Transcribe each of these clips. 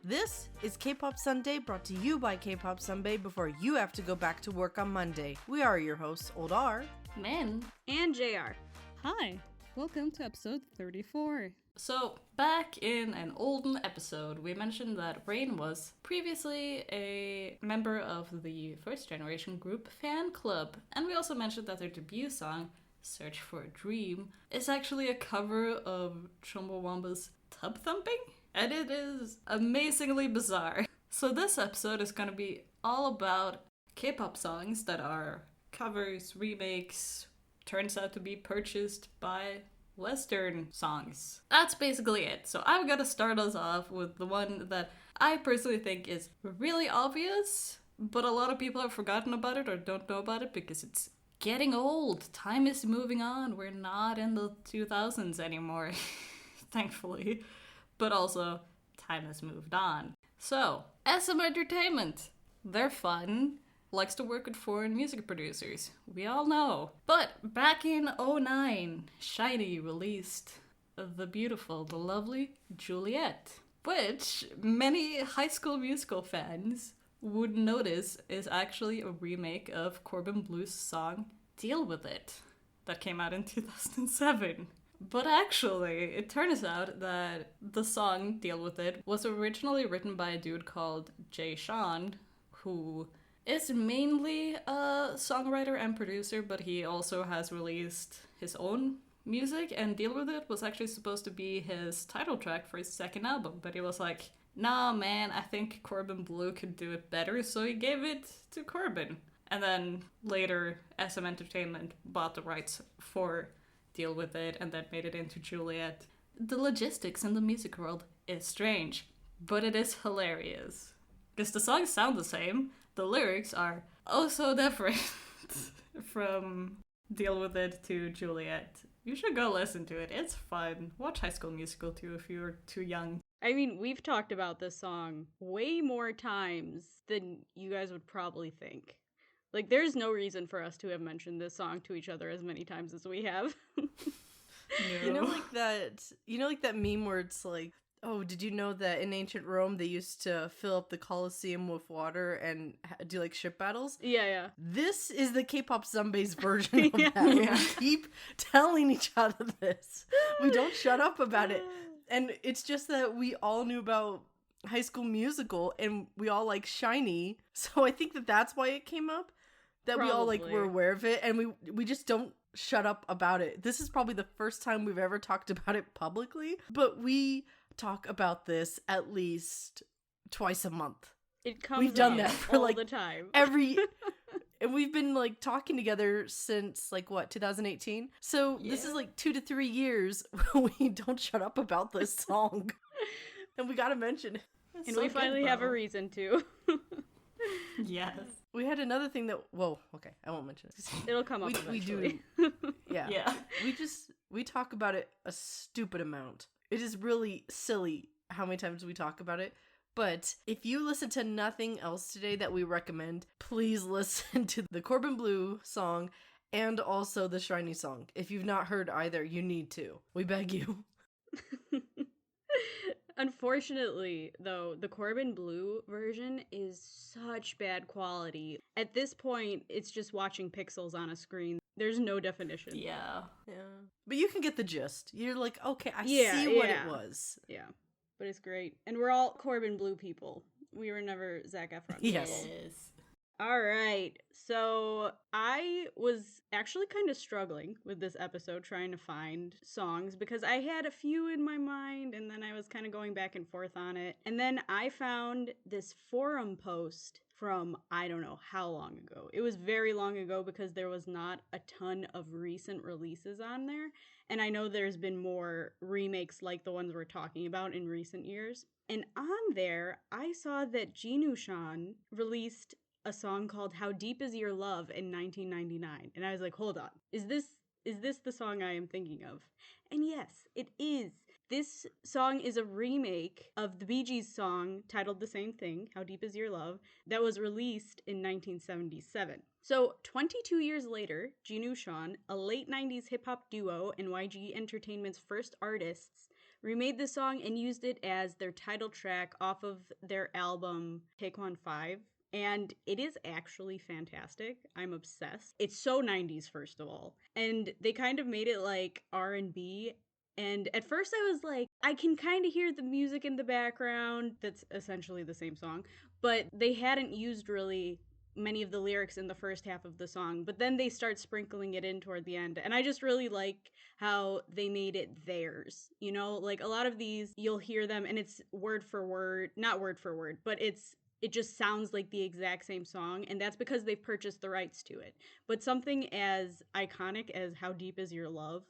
This is K-Pop Sunday, brought to you by K-Pop Sunbae before you have to go back to work on Monday. We are your hosts, Old R, Min, and JR. Hi, welcome to episode 34. So, back in an olden episode, we mentioned that Rain was previously a member of the first generation group Fan Club, and we also mentioned that their debut song, Search for a Dream, is actually a cover of Chumbawamba's Tub Thumping, and it is amazingly bizarre. So this episode is going to be all about K-pop songs that are covers, remakes, turns out to be purchased by Western songs. That's basically it. So I'm gonna start us off with the one that I personally think is really obvious, but a lot of people have forgotten about it or don't know about it because it's getting old. Time is moving on. We're not in the 2000s anymore, thankfully. But also, time has moved on. So, SM Entertainment. They're fun. Likes to work with foreign music producers. We all know. But back in 2009, SHINee released the beautiful, the lovely Juliet, which many High School Musical fans would notice is actually a remake of Corbin Blue's song Deal With It that came out in 2007. But actually, it turns out that the song Deal With It was originally written by a dude called Jay Sean, who is mainly a songwriter and producer, but he also has released his own music, and Deal With It was actually supposed to be his title track for his second album, but he was like, nah man, I think Corbin Bleu could do it better, so he gave it to Corbin. And then later, SM Entertainment bought the rights for Deal With It and then made it into Juliet. The logistics in the music world is strange, but it is hilarious. Because the songs sound the same, the lyrics are oh so different from Deal With It to Juliet. You should go listen to it. It's fun. Watch High School Musical too if you're too young. I mean, we've talked about this song way more times than you guys would probably think. Like, there's no reason for us to have mentioned this song to each other as many times as we have. You know, like that meme where it's like, oh, did you know that in ancient Rome they used to fill up the Colosseum with water and do like ship battles? Yeah. This is the K-pop Sunbaes version of Yeah. that. We keep telling each other this. We don't shut up about it. And it's just that we all knew about High School Musical and we all like SHINee. So I think that that's why it came up. That we all like were aware of it, and we just don't shut up about it. This is probably the first time we've ever talked about it publicly, but we talk about this at least twice a month. It comes We've done up that for all like the time. And we've been like talking together since like what, 2018? So This is like 2 to 3 years we don't shut up about this song. And we gotta mention it. And so we finally have a reason to. Yes. We had another thing that, whoa, okay, I won't mention it. It'll come up eventually. We do. Yeah. Yeah. We talk about it a stupid amount. It is really silly how many times we talk about it. But if you listen to nothing else today that we recommend, please listen to the Corbin Bleu song and also the SHINee song. If you've not heard either, you need to. We beg you. Unfortunately, though, the Corbin Bleu version is such bad quality. At this point, it's just watching pixels on a screen. There's no definition. Yeah. But you can get the gist. You're like, okay, I see what it was. Yeah. But it's great. And we're all Corbin Bleu people. We were never Zac Efron. Yes. All right. So I was actually kind of struggling with this episode trying to find songs because I had a few in my mind and then I was kind of going back and forth on it. And then I found this forum post from I don't know how long ago. It was very long ago because there was not a ton of recent releases on there. And I know there's been more remakes like the ones we're talking about in recent years. And on there, I saw that Jinushan released a song called How Deep Is Your Love in 1999. And I was like, hold on, is this the song I am thinking of? And yes, it is. This song is a remake of the Bee Gees song titled the same thing, How Deep Is Your Love, that was released in 1977. So 22 years later, Jinushan, a late 90s hip-hop duo and YG Entertainment's first artists, remade this song and used it as their title track off of their album Take One 5. And it is actually fantastic. I'm obsessed. It's so 90s, first of all. And they kind of made it like R&B. And at first I was like, I can kind of hear the music in the background. That's essentially the same song. But they hadn't used really many of the lyrics in the first half of the song. But then they start sprinkling it in toward the end. And I just really like how they made it theirs. You know, like a lot of these, you'll hear them and it's word for word, not word for word, but it just sounds like the exact same song, and that's because they've purchased the rights to it. But something as iconic as How Deep Is Your Love,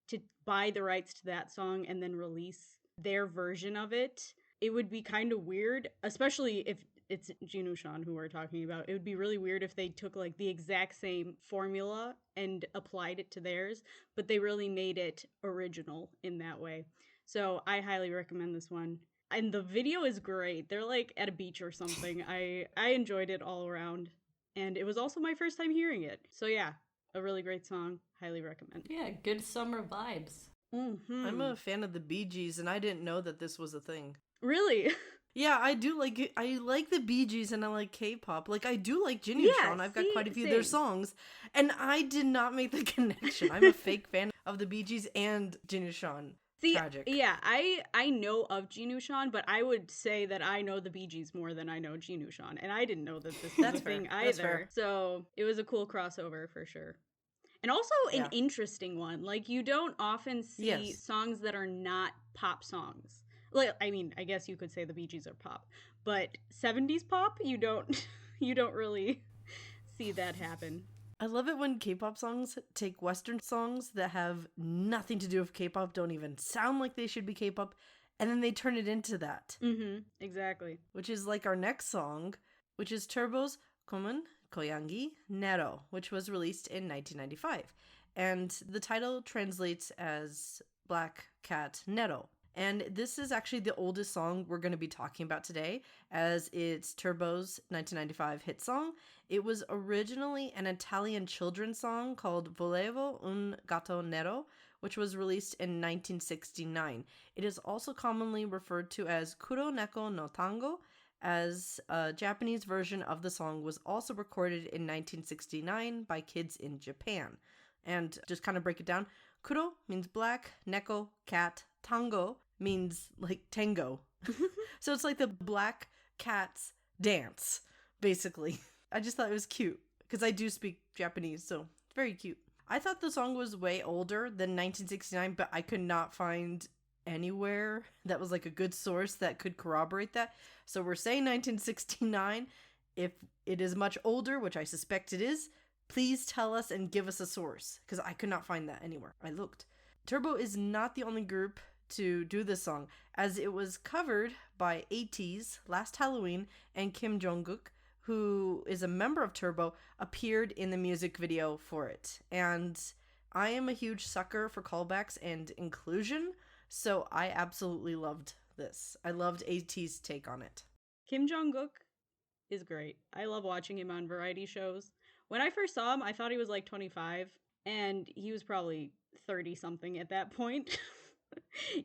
to buy the rights to that song and then release their version of it, it would be kind of weird, especially if it's Jinushan who we're talking about. It would be really weird if they took like the exact same formula and applied it to theirs, but they really made it original in that way. So I highly recommend this one. And the video is great. They're like at a beach or something. I enjoyed it all around. And it was also my first time hearing it. So yeah, a really great song. Highly recommend. Yeah, good summer vibes. Mm-hmm. I'm a fan of the Bee Gees, and I didn't know that this was a thing. Really? Yeah, I do like it. I like the Bee Gees, and I like K-pop. Like, I do like Jinyu Yeah, Sean. I've got see, quite a few of same. their songs, and I did not make the connection. I'm a fake fan of the Bee Gees and Jinyu Sean. See, Tragic. yeah, I know of Jinushan, but I would say that I know the Bee Gees more than I know Jinushan, and I didn't know that this was That's a thing fair. either. That's fair. So it was a cool crossover for sure. And also an Yeah. interesting one. Like, you don't often see Yes. songs that are not pop songs. Like, I mean, I guess you could say the Bee Gees are pop, but 70s pop, you don't you don't really see that happen. I love it when K-pop songs take Western songs that have nothing to do with K-pop, don't even sound like they should be K-pop, and then they turn it into that. Mm-hmm. Exactly. Which is like our next song, which is Turbo's Komun Koyangi Nero, which was released in 1995. And the title translates as Black Cat Nero. And this is actually the oldest song we're going to be talking about today, as it's Turbo's 1995 hit song. It was originally an Italian children's song called Volevo un gatto nero, which was released in 1969. It is also commonly referred to as Kuro Neko no Tango, as a Japanese version of the song was also recorded in 1969 by kids in Japan. And just kind of break it down, Kuro means black, Neko, cat, Tango means like tango. So it's like the black cat's dance, basically. I just thought it was cute because I do speak Japanese, so it's very cute. I thought the song was way older than 1969, but I could not find anywhere that was like a good source that could corroborate that. So we're saying 1969. If it is much older, which I suspect it is, please tell us and give us a source, because I could not find that anywhere. I looked. Turbo is not the only group to do this song, as it was covered by ATEEZ Last Halloween, and Kim Jong-guk, who is a member of Turbo, appeared in the music video for it. And I am a huge sucker for callbacks and inclusion, so I absolutely loved this. I loved ATEEZ's take on it. Kim Jong-guk is great. I love watching him on variety shows. When I first saw him, I thought he was like 25, and he was probably 30-something at that point.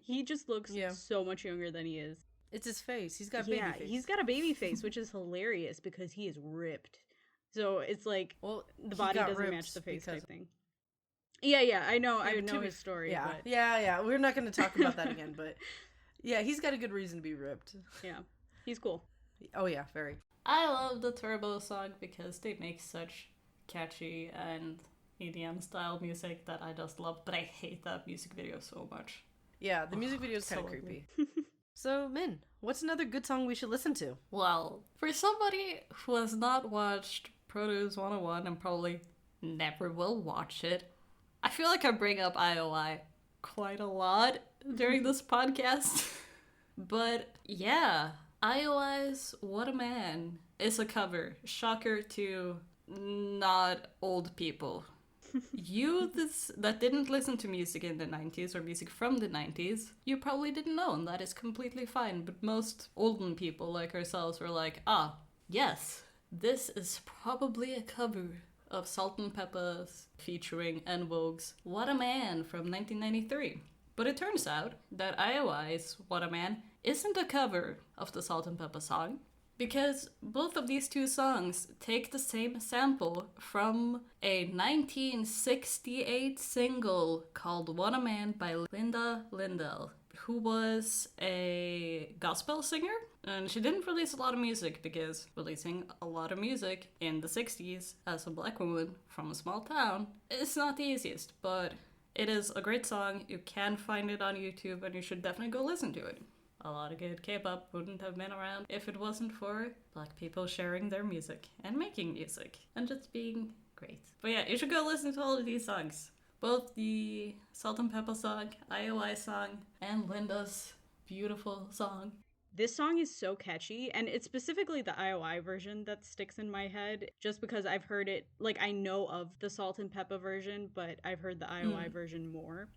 He just looks so much younger than he is. It's his face. He's got baby face. He's got a baby face, which is hilarious because he is ripped. So it's like, well, the body doesn't match the face type thing. Yeah, I know. I know his story. Yeah, but... yeah. We're not going to talk about that again, but yeah, he's got a good reason to be ripped. Yeah, he's cool. Oh yeah, very. I love the Turbo song because they make such catchy and EDM style music that I just love, but I hate that music video so much. Yeah, the music video is kind of creepy. So, Min, what's another good song we should listen to? Well, for somebody who has not watched Produce 101 and probably never will watch it, I feel like I bring up I.O.I quite a lot during this podcast. But yeah, I.O.I's What a Man is a cover. Shocker to not old people. That didn't listen to music in the 90s or music from the 90s, you probably didn't know, and that is completely fine. But most olden people like ourselves were like, yes, this is probably a cover of Salt and Peppa's featuring En Vogue's What a Man from 1993. But it turns out that I.O.I's What a Man isn't a cover of the Salt and Pepper song, because both of these two songs take the same sample from a 1968 single called What a Man by Linda Lindell, who was a gospel singer. And she didn't release a lot of music because releasing a lot of music in the 60s as a black woman from a small town is not the easiest, but it is a great song. You can find it on YouTube and you should definitely go listen to it. A lot of good K-pop wouldn't have been around if it wasn't for black people sharing their music and making music and just being great. But yeah, you should go listen to all of these songs. Both the Salt and Pepper song, I.O.I song, and Linda's beautiful song. This song is so catchy, and it's specifically the I.O.I version that sticks in my head, just because I've heard it, like, I know of the Salt and Pepper version, but I've heard the I.O.I version more.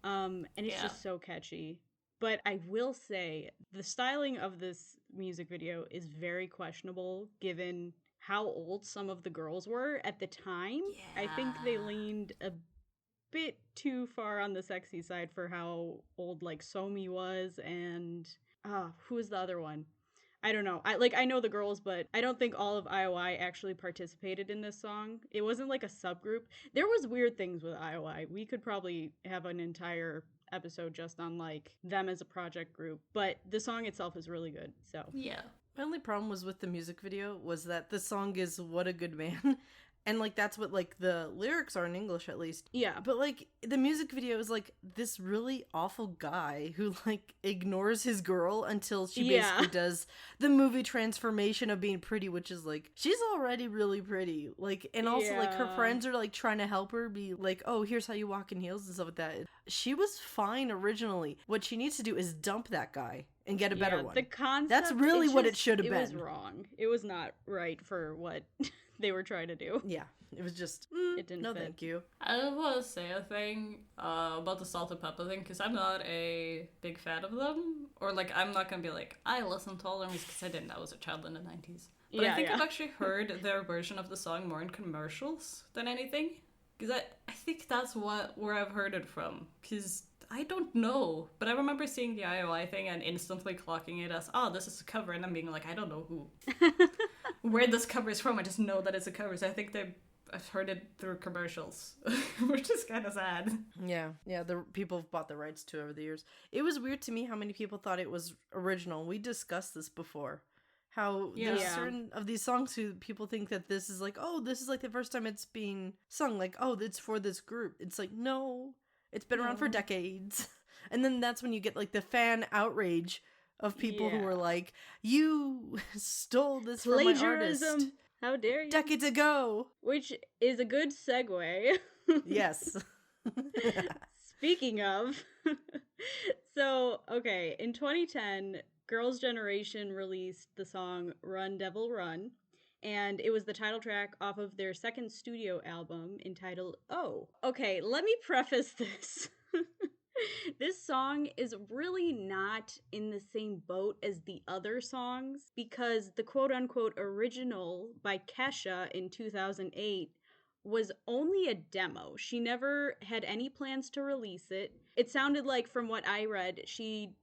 And it's just so catchy. But I will say, the styling of this music video is very questionable, given how old some of the girls were at the time. Yeah. I think they leaned a bit too far on the sexy side for how old, like, Somi was, and who was the other one? I don't know. I know the girls, but I don't think all of I.O.I actually participated in this song. It wasn't like a subgroup. There was weird things with I.O.I. We could probably have an entire episode just on like them as a project group, but the song itself is really good. So yeah. My only problem was with the music video was that the song is What a Good Man. And, like, that's what, like, the lyrics are in English, at least. yeah. But, like, the music video is, like, this really awful guy who, like, ignores his girl until she basically does the movie transformation of being pretty, which is, like, she's already really pretty. Like, and also, like, her friends are, like, trying to help her be, like, oh, here's how you walk in heels and stuff like that. She was fine originally. What she needs to do is dump that guy and get a better one. The concept, that's really what it should have been. It was wrong. It was not right for what they were trying to do. Yeah, it was just, it didn't no fit. thank you. I want to say a thing about the Salt and Pepper thing, because I'm not a big fan of them. Or, like, I'm not going to be like, I listened to all their music, because I didn't. I was a child in the 90s. But I think I've actually heard their version of the song more in commercials than anything. Because I think that's where I've heard it from. Because I don't know. But I remember seeing the I.O.I thing and instantly clocking it as, oh, this is a cover. And I'm being like, I don't know where this cover is from. I just know that it's a cover. So I think I've heard it through commercials, which is kind of sad. Yeah, the people have bought the rights to over the years. It was weird to me how many people thought it was original. We discussed this before. How there's certain of these songs who people think that this is like, oh, this is like the first time it's being sung. Like, oh, it's for this group. It's like, no, it's been around for decades. And then that's when you get like the fan outrage of people who were like, you stole this from my artist. How dare you? Decades ago. Which is a good segue. Yes. Speaking of. So, okay, in 2010, Girls' Generation released the song Run Devil Run, and it was the title track off of their second studio album entitled Oh. Okay, let me preface this. This song is really not in the same boat as the other songs, because the quote-unquote original by Kesha in 2008 was only a demo. She never had any plans to release it. It sounded like, from what I read, she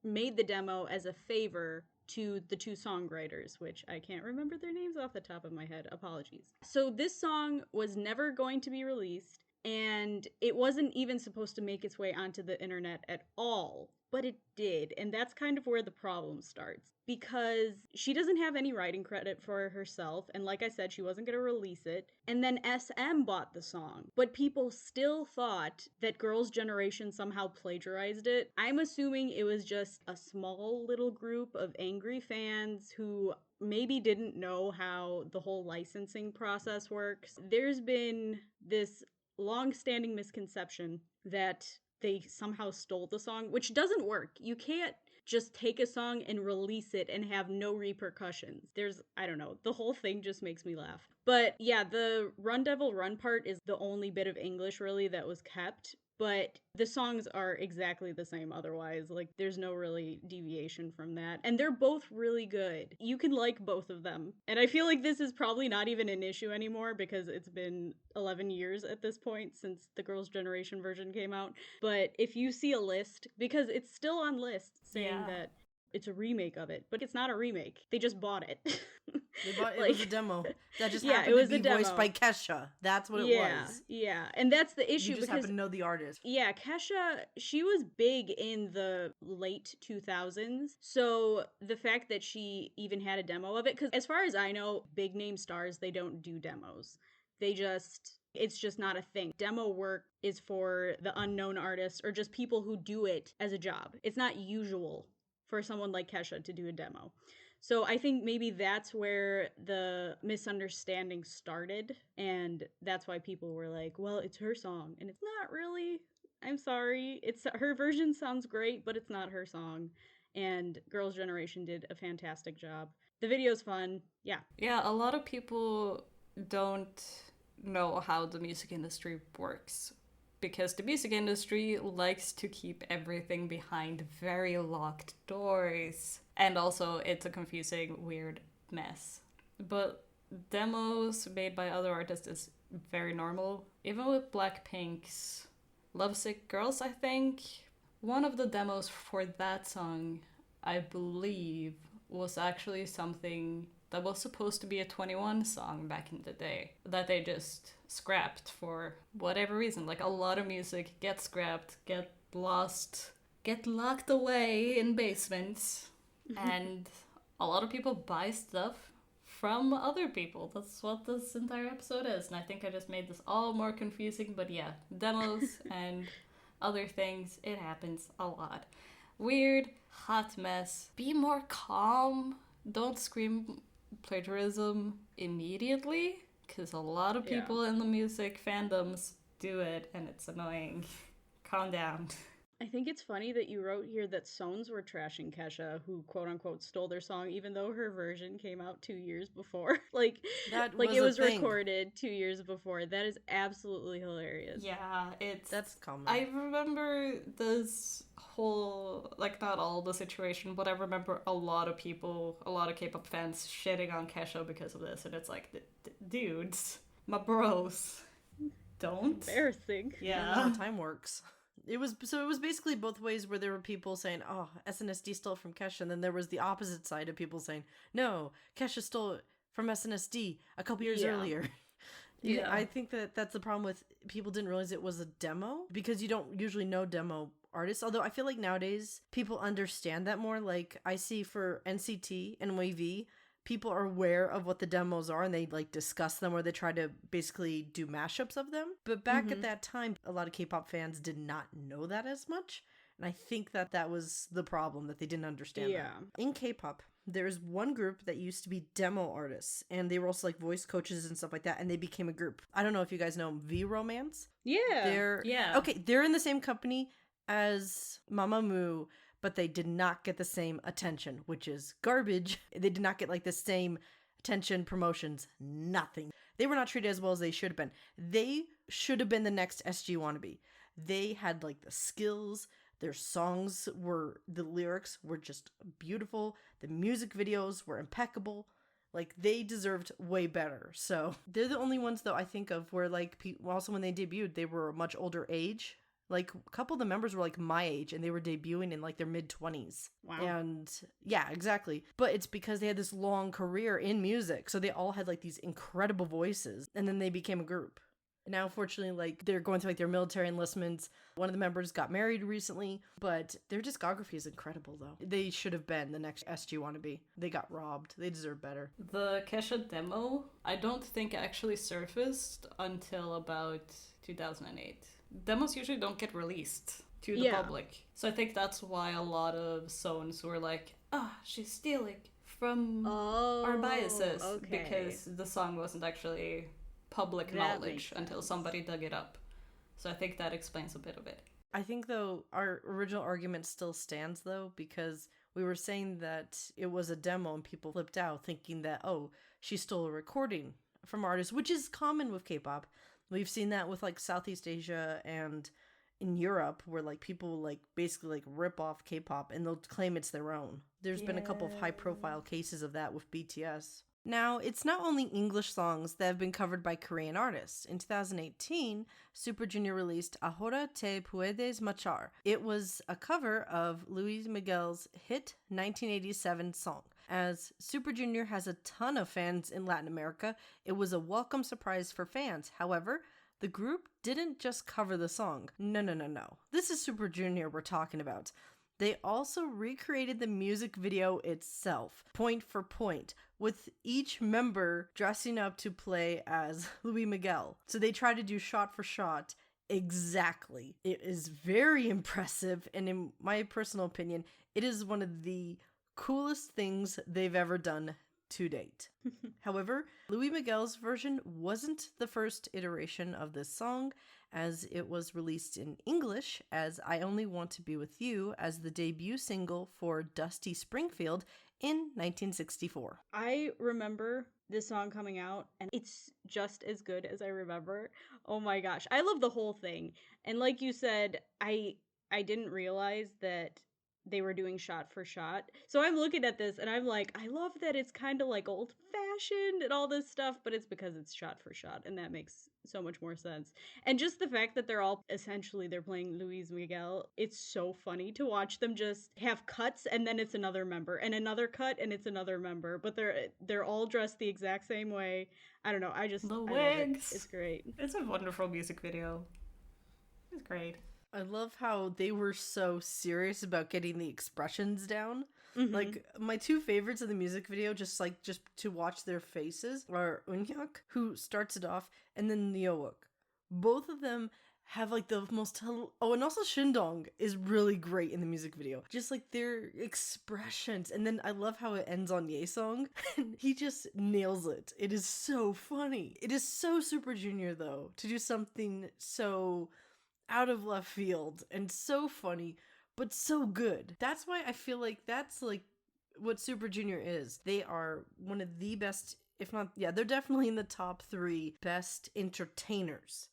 made the demo as a favor to the two songwriters, which I can't remember their names off the top of my head. Apologies. So this song was never going to be released, and it wasn't even supposed to make its way onto the internet at all, but it did, and that's kind of where the problem starts, because she doesn't have any writing credit for it herself, and like I said, she wasn't going to release it, and then SM bought the song, but people still thought that Girls' Generation somehow plagiarized it. I'm assuming it was just a small little group of angry fans who maybe didn't know how the whole licensing process works. There's been this long-standing misconception that they somehow stole the song, which doesn't work. You can't just take a song and release it and have no repercussions. I don't know, the whole thing just makes me laugh. But yeah, the Run Devil Run part is the only bit of English really that was kept, but the songs are exactly the same otherwise. Like, there's no really deviation from that. And they're both really good. You can like both of them. And I feel like this is probably not even an issue anymore because it's been 11 years at this point since the Girls' Generation version came out. But if you see a list, because it's still on lists saying that it's a remake of it, but it's not a remake. They just bought it. They bought it Like, was a demo that just yeah, happened it was to a be demo. voiced by Kesha. That's what it was. Yeah, and that's the issue You just because happen to know the artist. yeah, Kesha, she was big in the late 2000s. So the fact that she even had a demo of it, because as far as I know, big name stars, they don't do demos. It's just not a thing. Demo work is for the unknown artists or just people who do it as a job. It's not usual for someone like Kesha to do a demo. So I think maybe that's where the misunderstanding started, and that's why people were like, well, it's her song, and it's not really. I'm sorry. It's her version sounds great, but it's not her song. And Girls' Generation did a fantastic job. The video's fun. Yeah. Yeah, a lot of people don't know how the music industry works because the music industry likes to keep everything behind very locked doors. And also, it's a confusing, weird mess. But demos made by other artists is very normal. Even with Blackpink's Lovesick Girls, I think. One of the demos for that song, I believe, was actually something that was supposed to be a 21 song back in the day that they just scrapped for whatever reason. Like, a lot of music gets scrapped, get lost, get locked away in basements, and a lot of people buy stuff from other people. That's what this entire episode is, and I think I just made this all more confusing, but yeah, demos and other things, it happens a lot. Weird, hot mess. Be more calm. Don't scream plagiarism immediately, because a lot of people in the music fandoms do it, and it's annoying. Calm down. I think it's funny that you wrote here that Sones were trashing Kesha, who quote unquote stole their song, even though her version came out 2 years before. It was recorded 2 years before. That is absolutely hilarious. Yeah, that's common. I remember this whole, like, not all the situation, but I remember a lot of people, a lot of K-pop fans shitting on Kesha because of this, and it's like, dudes, my bros, don't. Embarrassing. Yeah. That's how time works. It was basically both ways, where there were people saying, oh, SNSD stole it from Kesha, and then there was the opposite side of people saying, no, Kesha stole it from SNSD a couple years earlier. Yeah, I think that's the problem with people didn't realize it was a demo, because you don't usually know demo artists, although I feel like nowadays people understand that more. Like, I see for NCT and WayV, people are aware of what the demos are, and they like discuss them, or they try to basically do mashups of them. But back at that time, a lot of K-pop fans did not know that as much, and I think that was the problem, that they didn't understand that. In K-pop, there's one group that used to be demo artists, and they were also like voice coaches and stuff like that, and they became a group. I don't know if you guys know them, V-Romance. They're in the same company as Mamamoo, but they did not get the same attention, which is garbage. They did not get like the same attention, promotions, nothing. They were not treated as well as they should have been. They should have been the next SG Wannabe. They had like the skills. Their songs the lyrics were just beautiful. The music videos were impeccable. Like, they deserved way better. So they're the only ones, though, I think of where, like, also when they debuted, they were a much older age. Like, a couple of the members were like my age, and they were debuting in like their mid-20s. Wow. And yeah, exactly. But it's because they had this long career in music, so they all had like these incredible voices, and then they became a group. And now, unfortunately, like, they're going through like their military enlistments. One of the members got married recently, but their discography is incredible, though. They should have been the next SG Wannabe. They got robbed. They deserve better. The Kesha demo, I don't think actually surfaced until about 2008. Demos usually don't get released to the public. So I think that's why a lot of Sones were like, she's stealing from our biases. Okay. Because the song wasn't actually public knowledge until somebody dug it up. So I think that explains a bit of it. I think, though, our original argument still stands, though, because we were saying that it was a demo and people flipped out thinking that, she stole a recording from artists, which is common with K-pop. We've seen that with like Southeast Asia and in Europe where like people like basically like rip off K-pop and they'll claim it's their own. There's been a couple of high profile cases of that with BTS. Now, it's not only English songs that have been covered by Korean artists. In 2018, Super Junior released Ahora Te Puedes Marchar. It was a cover of Luis Miguel's hit 1987 song. As Super Junior has a ton of fans in Latin America, it was a welcome surprise for fans. However, the group didn't just cover the song. No. This is Super Junior we're talking about. They also recreated the music video itself, point for point, with each member dressing up to play as Luis Miguel. So they try to do shot for shot exactly. It is very impressive, and in my personal opinion, it is one of the coolest things they've ever done to date. However, Luis Miguel's version wasn't the first iteration of this song, as it was released in English as I Only Want to Be With You as the debut single for Dusty Springfield in 1964. I remember this song coming out, and it's just as good as I remember. Oh my gosh, I love the whole thing. And like you said, I didn't realize that they were doing shot for shot. So I'm looking at this and I'm like, I love that it's kind of like old fashioned and all this stuff, but it's because it's shot for shot, and that makes so much more sense. And just the fact that they're playing Luis Miguel, it's so funny to watch them just have cuts and then it's another member and another cut and it's another member, but they're all dressed the exact same way. I don't know, I The love wigs. it. It's great. It's a wonderful music video. It's great. I love how they were so serious about getting the expressions down. Mhm. Like, my two favorites of the music video, just to watch their faces, are Eunhyuk, who starts it off, and then Yeowook. Both of them have, like, the most... Oh, and also Shindong is really great in the music video. Just, like, their expressions. And then I love how it ends on Ye-song. And he just nails it. It is so funny. It is so Super Junior, though, to do something so out of left field and so funny, but so good. That's why I feel like that's like what Super Junior is. They are one of the best, if not, yeah, they're definitely in the top 3 best entertainers.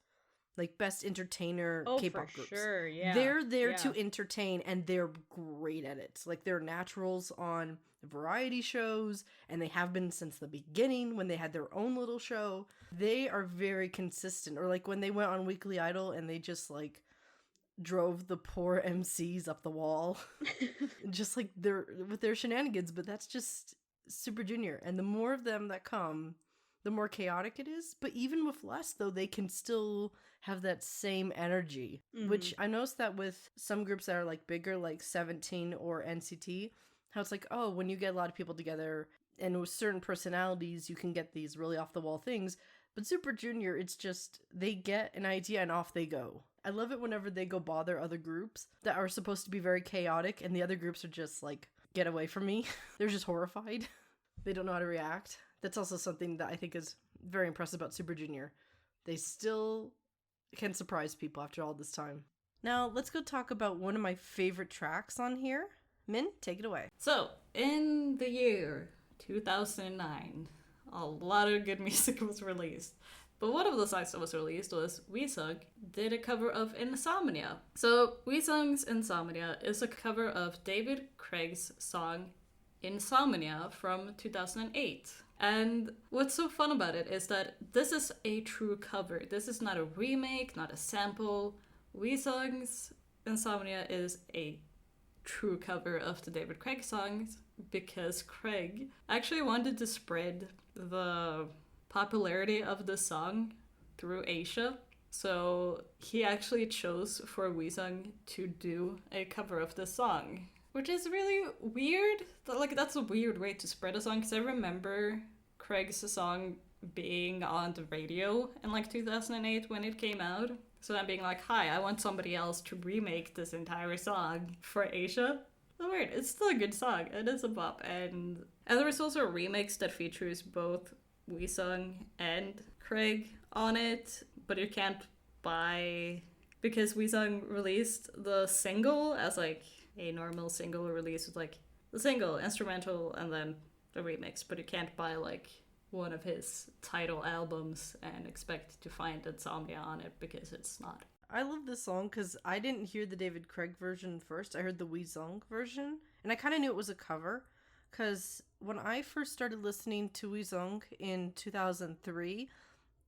Like best entertainer K-pop for groups. sure, yeah. They're there Yeah. to entertain, and they're great at it. Like, they're naturals on variety shows, and they have been since the beginning when they had their own little show. They are very consistent. Or like when they went on Weekly Idol and they just like drove the poor MCs up the wall. Just like with their shenanigans, but that's just Super Junior. And the more of them that come, the more chaotic it is. But even with less, though, they can still have that same energy. Mhm. Which I noticed that with some groups that are like bigger, like 17 or NCT, how it's like, oh, when you get a lot of people together and with certain personalities, you can get these really off the wall things. But Super Junior, it's just they get an idea and off they go. I love it whenever they go bother other groups that are supposed to be very chaotic, and the other groups are just like, get away from me. They're just horrified. They don't know how to react. That's also something that I think is very impressive about Super Junior. They still can surprise people after all this time. Now, let's go talk about one of my favorite tracks on here. Min, take it away. So, in the year 2009, a lot of good music was released. But one of the songs that was released was Wisung did a cover of Insomnia. So, Wisung's Insomnia is a cover of David Craig's song Insomnia from 2008. And what's so fun about it is that this is a true cover. This is not a remake, not a sample. Wisung's Insomnia is a true cover of the David Craig songs because Craig actually wanted to spread the popularity of the song through Asia. So he actually chose for Wisung to do a cover of the song, which is really weird. Like, that's a weird way to spread a song, because I remember Craig's song being on the radio in like 2008 when it came out. So then being like, hi, I want somebody else to remake this entire song for Asia. So weird. It's still a good song. It is a bop. And there was also a remix that features both Wisung and Craig on it, but you can't buy, because Wisung released the single as like a normal single release with like the single, instrumental, and then the remix, but you can't buy like one of his title albums and expect to find Insomnia on it because it's not. I love this song because I didn't hear the David Craig version first. I heard the Wee Song version, and I kind of knew it was a cover because when I first started listening to Wee Song in 2003,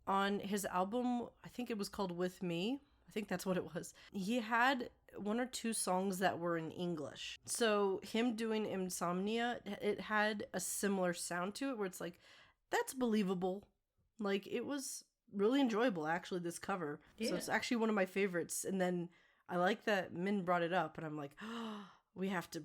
on his album, I think it was called With Me, I think that's what it was, he had one or two songs that were in English. So him doing Insomnia, it had a similar sound to it where it's like, that's believable. Like, it was really enjoyable, actually, this cover. Yeah. So it's actually one of my favorites. And then I like that Min brought it up, and I'm like, oh, we have to,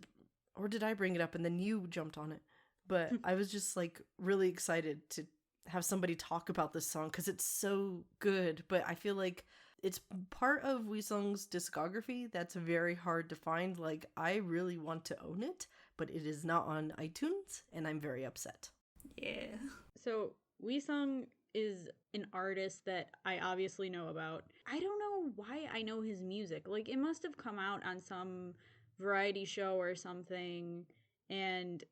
or did I bring it up? And then you jumped on it. But I was just like really excited to have somebody talk about this song because it's so good. But I feel like it's part of Wee Sung's discography that's very hard to find. Like, I really want to own it, but it is not on iTunes, and I'm very upset. Yeah. So Wee Sung is an artist that I obviously know about. I don't know why I know his music. Like, it must have come out on some variety show or something, and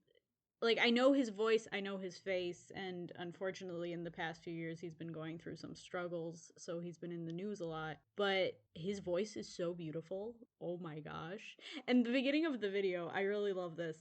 like, I know his voice, I know his face, and unfortunately in the past few years he's been going through some struggles, so he's been in the news a lot, but his voice is so beautiful. Oh my gosh. And the beginning of the video, I really love this.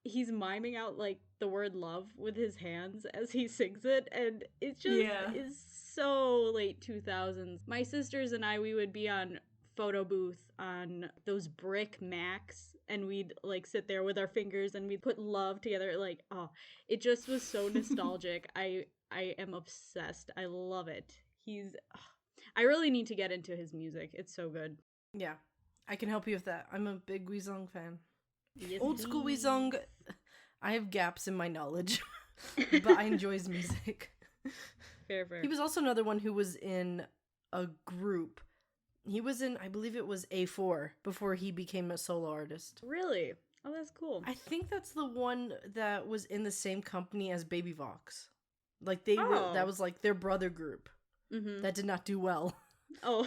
He's miming out like the word love with his hands as he sings it, and it just is so late 2000s. My sisters and I, we would be on photo booth on those brick Macs, and we'd like sit there with our fingers and we'd put love together. Like, oh, it just was so nostalgic. I am obsessed. I love it. I really need to get into his music. It's so good. Yeah, I can help you with that. I'm a big Wee Sung fan. Yes, Old school Wee indeed. Sung, I have gaps in my knowledge, but I enjoy his music. Fair. He was also another one who was in a group. He was in, I believe it was A4 before he became a solo artist. Really? Oh, that's cool. I think that's the one that was in the same company as Baby Vox. Like, they were, that was like their brother group that did not do well. Oh,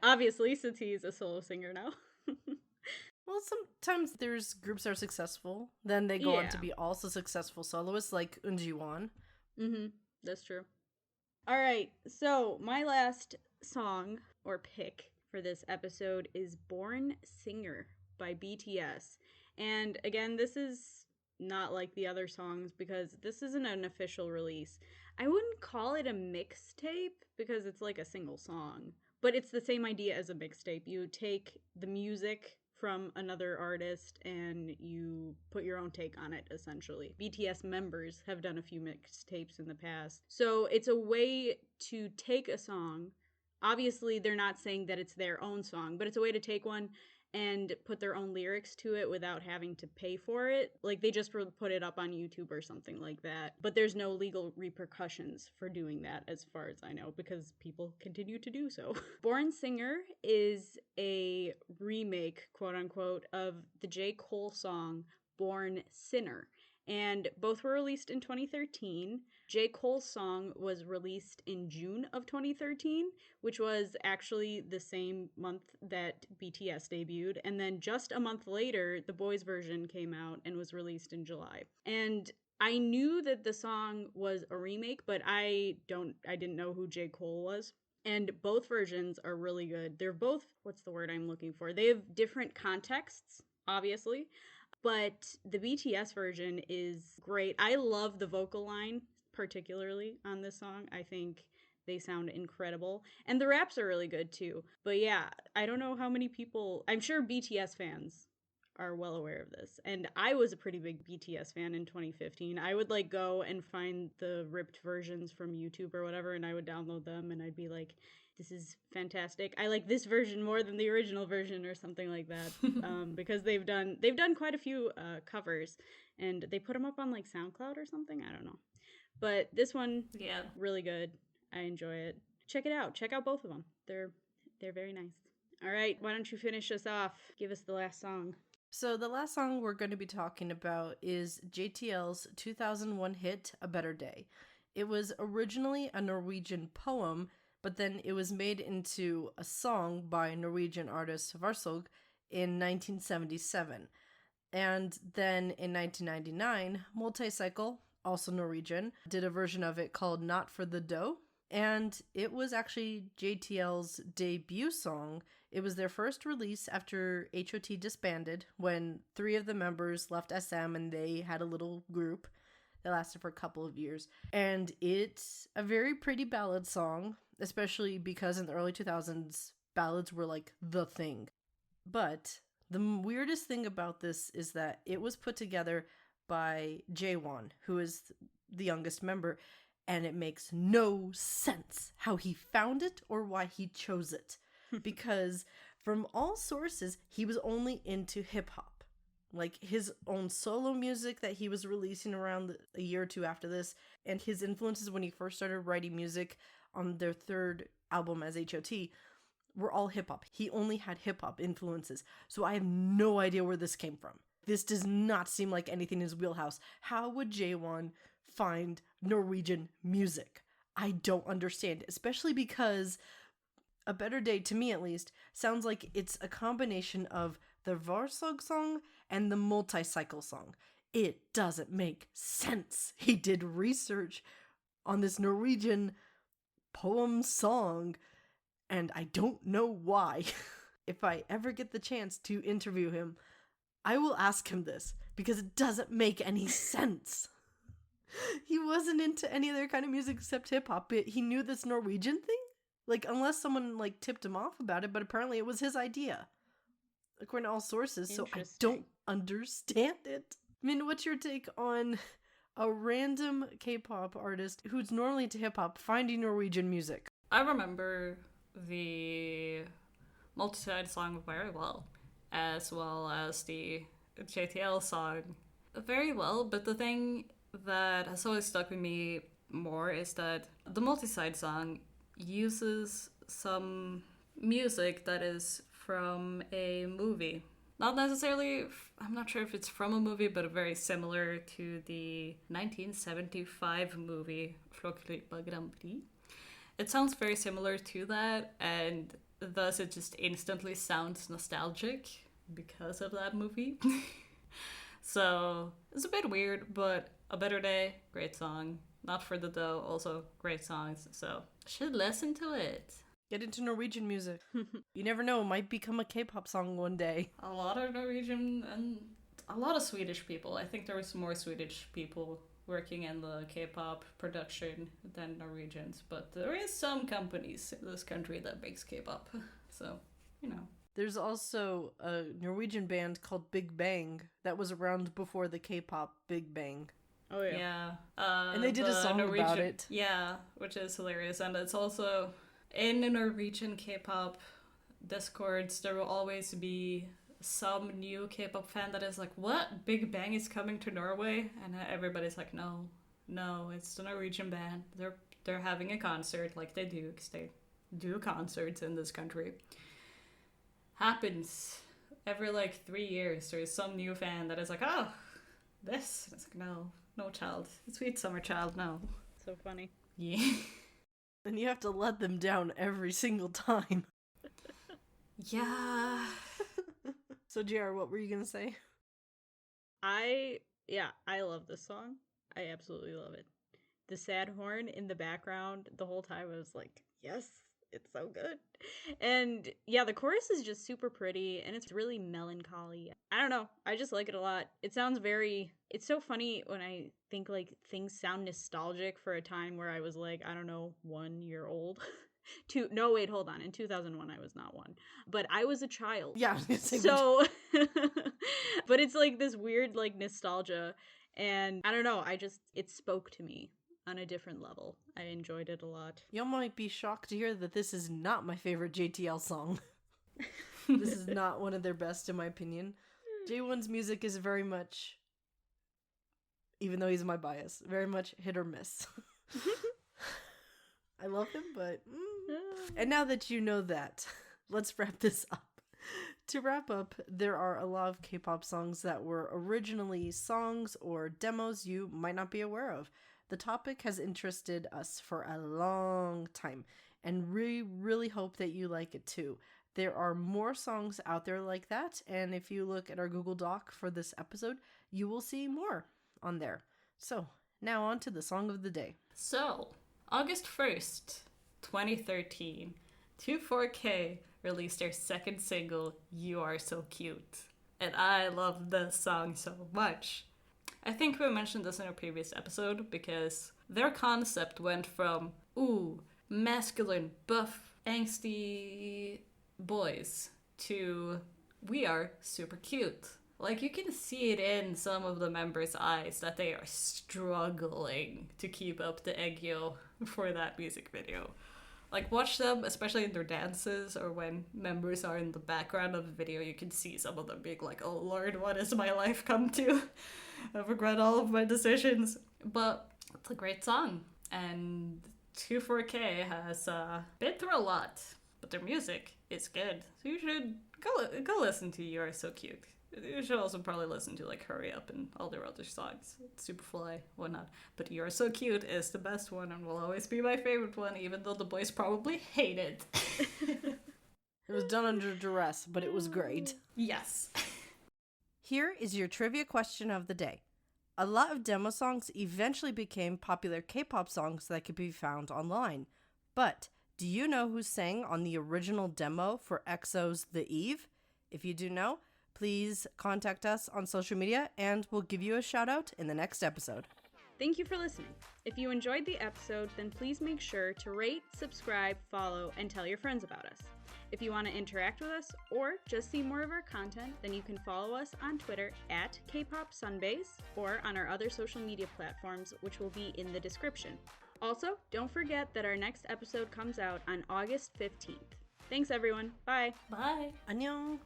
obviously, since he's a solo singer now. Well, sometimes there's groups that are successful, then they go on to Yeah. be also successful soloists, like Unjiwan. That's true. All right, so my last song or pick for this episode is Born Singer by BTS. And again, this is not like the other songs because this isn't an official release. I wouldn't call it a mixtape because it's like a single song, but it's the same idea as a mixtape. You take the music from another artist and you put your own take on it, essentially. BTS members have done a few mixtapes in the past. So it's a way to take a song. Obviously, they're not saying that it's their own song, but it's a way to take one and put their own lyrics to it without having to pay for it. Like, they just put it up on YouTube or something like that. But there's no legal repercussions for doing that, as far as I know, because people continue to do so. Born Singer is a remake, quote unquote, of the J. Cole song Born Sinner. And both were released in 2013. J. Cole's song was released in June of 2013, which was actually the same month that BTS debuted. And then just a month later, the boys' version came out and was released in July. And I knew that the song was a remake, but I didn't know who J. Cole was. And both versions are really good. They're both, what's the word I'm looking for? They have different contexts, obviously. But the BTS version is great. I love the vocal line, particularly on this song. I think they sound incredible. And the raps are really good too. But yeah, I don't know how many people, I'm sure BTS fans are well aware of this. And I was a pretty big BTS fan in 2015. I would like go and find the ripped versions from YouTube or whatever, and I would download them and I'd be like, this is fantastic. I like this version more than the original version or something like that. Because they've done quite a few covers, and they put them up on like SoundCloud or something. I don't know. But this one, really good. I enjoy it. Check it out. Check out both of them. They're very nice. All right, why don't you finish us off? Give us the last song. So the last song we're going to be talking about is JTL's 2001 hit, A Better Day. It was originally a Norwegian poem, but then it was made into a song by Norwegian artist Varsolg in 1977. And then in 1999, Multicyde, also Norwegian, did a version of it called Not for the Dough. And it was actually JTL's debut song. It was their first release after H.O.T. disbanded, when 3 of the members left SM and they had a little group that lasted for a couple of years. And it's a very pretty ballad song, especially because in the early 2000s, ballads were like the thing. But the weirdest thing about this is that it was put together by Jaewon, who is the youngest member, and it makes no sense how he found it or why he chose it. Because from all sources, he was only into hip-hop. Like his own solo music that he was releasing around a year or 2 after this, and his influences when he first started writing music on their 3rd album as H.O.T. were all hip-hop. He only had hip-hop influences. So I have no idea where this came from. This does not seem like anything in his wheelhouse. How would Jaewon find Norwegian music? I don't understand, especially because A Better Day, to me at least, sounds like it's a combination of the Varsog song and the Multicycle song. It doesn't make sense. He did research on this Norwegian poem song, and I don't know why. If I ever get the chance to interview him, I will ask him this, because it doesn't make any sense. He wasn't into any other kind of music except hip-hop, but he knew this Norwegian thing? Like, unless someone, like, tipped him off about it, but apparently it was his idea, according to all sources, so I don't understand it. Min, what's your take on a random K-pop artist who's normally into hip-hop finding Norwegian music? I remember the Multicyde song very well as the JTL song very well, but the thing that has always stuck with me more is that the Multicyde song uses some music that is from a movie. Not necessarily, I'm not sure if it's from a movie, but very similar to the 1975 movie Flåklypa Grand Prix. It sounds very similar to that, and thus it just instantly sounds nostalgic because of that movie. So it's a bit weird, but A Better Day, great song. Not for the Dough, also great songs, so should listen to it. Get into Norwegian music. You never know, it might become a K-pop song one day. A lot of Norwegian and a lot of Swedish people. I think there was more Swedish people working in the K-pop production than Norwegians, but there is some companies in this country that makes K-pop, so, you know. There's also a Norwegian band called Big Bang that was around before the K-pop Big Bang. Oh, yeah. Yeah. And they did a song about it. Yeah, which is hilarious. And it's also, in the Norwegian K-pop discords, there will always be some new K-pop fan that is like, what? Big Bang is coming to Norway? And everybody's like, no, it's the Norwegian band. They're having a concert like they do, because they do concerts in this country. Happens every like 3 years. There's some new fan that is like, oh, this. It's like, no child. Sweet summer child, no. So funny. Yeah. And you have to let them down every single time. Yeah. So, JR, what were you gonna say? I love this song. I absolutely love it. The sad horn in the background the whole time, I was like, yes, it's so good. And yeah, the chorus is just super pretty and it's really melancholy. I don't know, I just like it a lot. It's so funny when I think like things sound nostalgic for a time where I was like, I don't know, 1 year old. Hold on. In 2001, I was not 1, but I was a child. Yeah. So, but it's like this weird like nostalgia, and I don't know. It spoke to me on a different level. I enjoyed it a lot. Y'all might be shocked to hear that this is not my favorite JTL song. This is not one of their best, in my opinion. J1's music is very much, even though he's my bias, very much hit or miss. I love him, but... And now that you know that, let's wrap this up. To wrap up, there are a lot of K-pop songs that were originally songs or demos you might not be aware of. The topic has interested us for a long time, and we really hope that you like it too. There are more songs out there like that, and if you look at our Google Doc for this episode, you will see more on there. So, now on to the song of the day. So, August 1st, 2013, 24K released their second single, You Are So Cute. And I love this song so much. I think we mentioned this in a previous episode because their concept went from, ooh, masculine, buff, angsty boys to we are super cute. Like, you can see it in some of the members' eyes that they are struggling to keep up the aegyo for that music video. Like, watch them, especially in their dances or when members are in the background of the video, you can see some of them being like, oh lord, what has my life come to? I've regret all of my decisions. But it's a great song. And 24K has been through a lot, but their music is good. So you should go listen to You Are So Cute. You should also probably listen to like Hurry Up and all their other songs, Superfly, whatnot. But You Are So Cute is the best one and will always be my favorite one, even though the boys probably hate it. It was done under duress, but it was great. Yes. Here is your trivia question of the day. A lot of demo songs eventually became popular K-pop songs that could be found online. But do you know who sang on the original demo for EXO's The Eve? If you do know, please contact us on social media and we'll give you a shout out in the next episode. Thank you for listening. If you enjoyed the episode, then please make sure to rate, subscribe, follow, and tell your friends about us. If you want to interact with us or just see more of our content, then you can follow us on Twitter at K-pop Sunbaes or on our other social media platforms, which will be in the description. Also, don't forget that our next episode comes out on August 15th. Thanks, everyone. Bye. Bye. 안녕.